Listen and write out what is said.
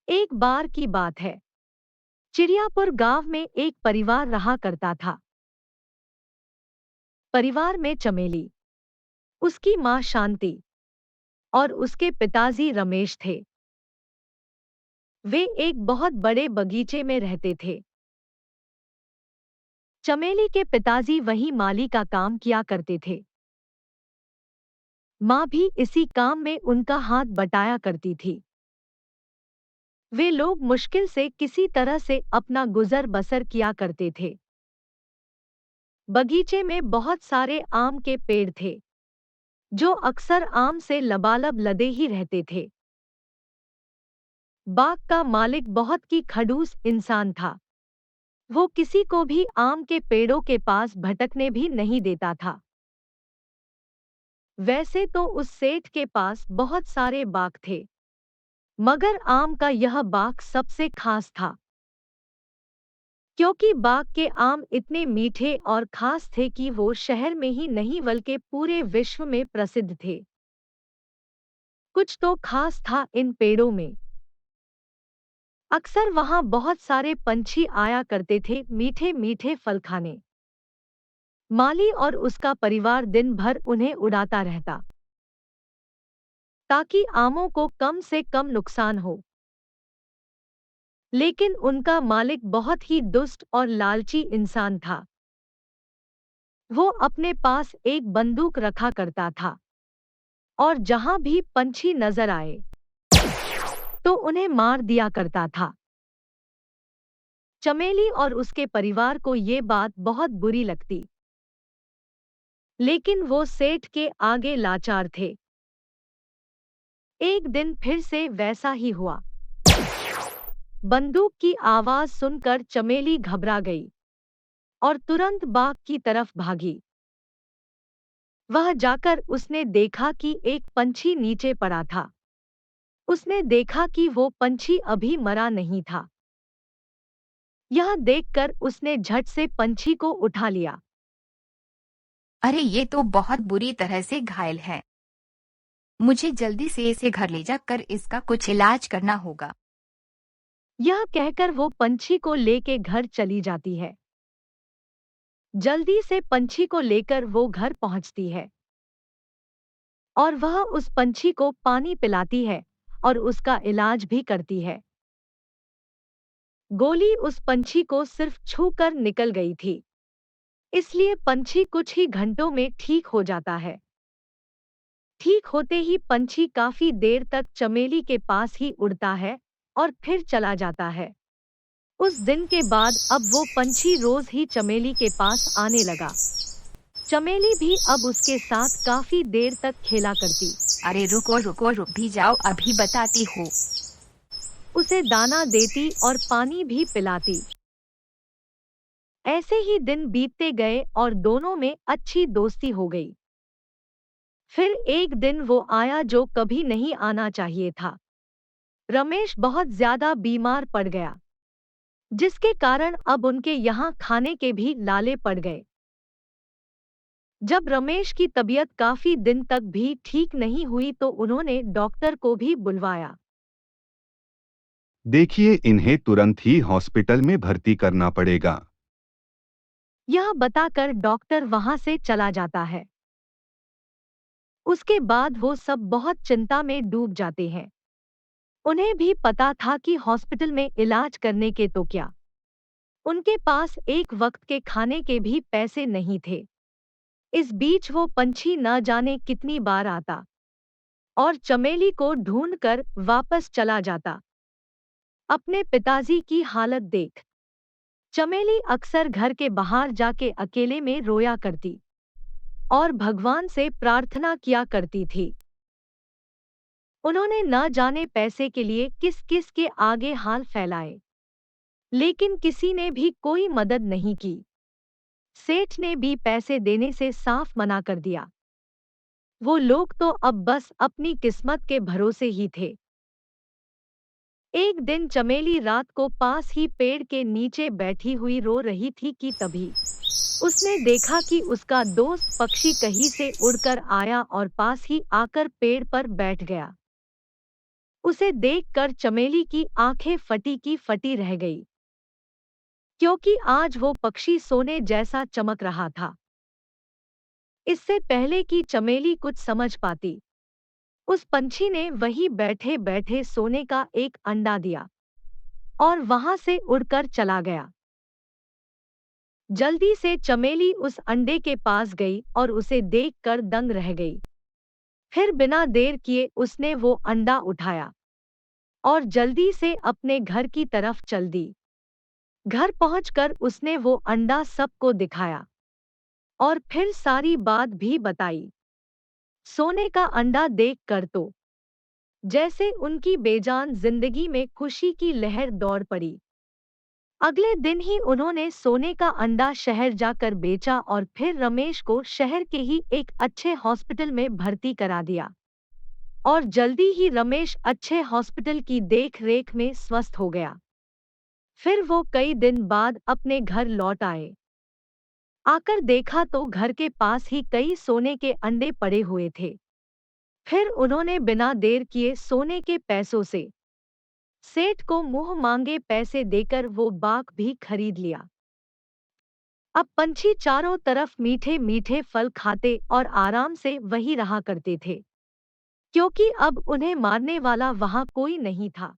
एक बार की बात है। चिड़ियापुर गांव में एक परिवार रहा करता था। परिवार में चमेली, उसकी मां शांति और उसके पिताजी रमेश थे। वे एक बहुत बड़े बगीचे में रहते थे। चमेली के पिताजी वहीं माली का काम किया करते थे। मां भी इसी काम में उनका हाथ बटाया करती थी। वे लोग मुश्किल से किसी तरह से अपना गुजर बसर किया करते थे। बगीचे में बहुत सारे आम के पेड़ थे, जो अक्सर आम से लबालब लदे ही रहते थे। बाग का मालिक बहुत ही खड़ूस इंसान था। वो किसी को भी आम के पेड़ों के पास भटकने भी नहीं देता था। वैसे तो उस सेठ के पास बहुत सारे बाग थे, मगर आम का यह बाग सबसे खास था, क्योंकि बाग के आम इतने मीठे और खास थे कि वो शहर में ही नहीं बल्कि पूरे विश्व में प्रसिद्ध थे। कुछ तो खास था इन पेड़ों में। अक्सर वहां बहुत सारे पंछी आया करते थे मीठे मीठे फल खाने। माली और उसका परिवार दिन भर उन्हें उड़ाता रहता, ताकि आमों को कम से कम नुकसान हो। लेकिन उनका मालिक बहुत ही दुष्ट और लालची इंसान था। वो अपने पास एक बंदूक रखा करता था, और जहां भी पंछी नजर आए तो उन्हें मार दिया करता था। चमेली और उसके परिवार को ये बात बहुत बुरी लगती, लेकिन वो सेठ के आगे लाचार थे। एक दिन फिर से वैसा ही हुआ। बंदूक की आवाज सुनकर चमेली घबरा गई और तुरंत बाग की तरफ भागी। वह जाकर उसने देखा कि एक पंछी नीचे पड़ा था। उसने देखा कि वो पंछी अभी मरा नहीं था। यह देखकर उसने झट से पंछी को उठा लिया। अरे ये तो बहुत बुरी तरह से घायल है। मुझे जल्दी से इसे घर ले जाकर इसका कुछ इलाज करना होगा। यह कहकर वो पंछी को लेके घर चली जाती है। जल्दी से पंछी को लेकर वो घर पहुंचती है और वह उस पंछी को पानी पिलाती है और उसका इलाज भी करती है। गोली उस पंछी को सिर्फ छूकर निकल गई थी, इसलिए पंछी कुछ ही घंटों में ठीक हो जाता है। ठीक होते ही पंछी काफी देर तक चमेली के पास ही उड़ता है और फिर चला जाता है। उस दिन के बाद अब वो पंछी रोज ही चमेली के पास आने लगा। चमेली भी अब उसके साथ काफी देर तक खेला करती। अरे रुको रुको, रुक भी जाओ, अभी बताती हूँ। उसे दाना देती और पानी भी पिलाती। ऐसे ही दिन बीतते गए और दोनों में अच्छी दोस्ती हो गई। फिर एक दिन वो आया जो कभी नहीं आना चाहिए था। रमेश बहुत ज्यादा बीमार पड़ गया, जिसके कारण अब उनके यहाँ खाने के भी लाले पड़ गए। जब रमेश की तबीयत काफी दिन तक भी ठीक नहीं हुई तो उन्होंने डॉक्टर को भी बुलवाया। देखिए, इन्हें तुरंत ही हॉस्पिटल में भर्ती करना पड़ेगा। यह बताकर डॉक्टर वहां से चला जाता है। उसके बाद वो सब बहुत चिंता में डूब जाते हैं। उन्हें भी पता था कि हॉस्पिटल में इलाज करने के तो क्या, उनके पास एक वक्त के खाने के भी पैसे नहीं थे। इस बीच वो पंछी न जाने कितनी बार आता और चमेली को ढूंढकर वापस चला जाता। अपने पिताजी की हालत देख चमेली अक्सर घर के बाहर जाके अकेले में रोया करती और भगवान से प्रार्थना किया करती थी। उन्होंने न जाने पैसे के लिए किस किस के आगे हाथ फैलाए, लेकिन किसी ने भी कोई मदद नहीं की। सेठ ने भी पैसे देने से साफ मना कर दिया। वो लोग तो अब बस अपनी किस्मत के भरोसे ही थे। एक दिन चमेली रात को पास ही पेड़ के नीचे बैठी हुई रो रही थी कि तभी उसने देखा कि उसका दोस्त पक्षी कहीं से उड़कर आया और पास ही आकर पेड़ पर बैठ गया। उसे देखकर चमेली की आंखें फटी की फटी रह गई, क्योंकि आज वो पक्षी सोने जैसा चमक रहा था। इससे पहले कि चमेली कुछ समझ पाती, उस पंछी ने वहीं बैठे बैठे सोने का एक अंडा दिया और वहां से उड़कर चला गया। जल्दी से चमेली उस अंडे के पास गई और उसे देखकर दंग रह गई। फिर बिना देर किए उसने वो अंडा उठाया और जल्दी से अपने घर की तरफ चल दी। घर पहुंचकर उसने वो अंडा सबको दिखाया और फिर सारी बात भी बताई। सोने का अंडा देखकर तो जैसे उनकी बेजान जिंदगी में खुशी की लहर दौड़ पड़ी। अगले दिन ही उन्होंने सोने का अंडा शहर जाकर बेचा और फिर रमेश को शहर के ही एक अच्छे हॉस्पिटल में भर्ती करा दिया। और जल्दी ही रमेश अच्छे हॉस्पिटल की देख रेख में स्वस्थ हो गया। फिर वो कई दिन बाद अपने घर लौट आए। आकर देखा तो घर के पास ही कई सोने के अंडे पड़े हुए थे। फिर उन्होंने बिना देर किए सोने के पैसों से सेठ को मुंह मांगे पैसे देकर वो बाग भी खरीद लिया। अब पंछी चारों तरफ मीठे मीठे फल खाते और आराम से वहीं रहा करते थे, क्योंकि अब उन्हें मारने वाला वहां कोई नहीं था।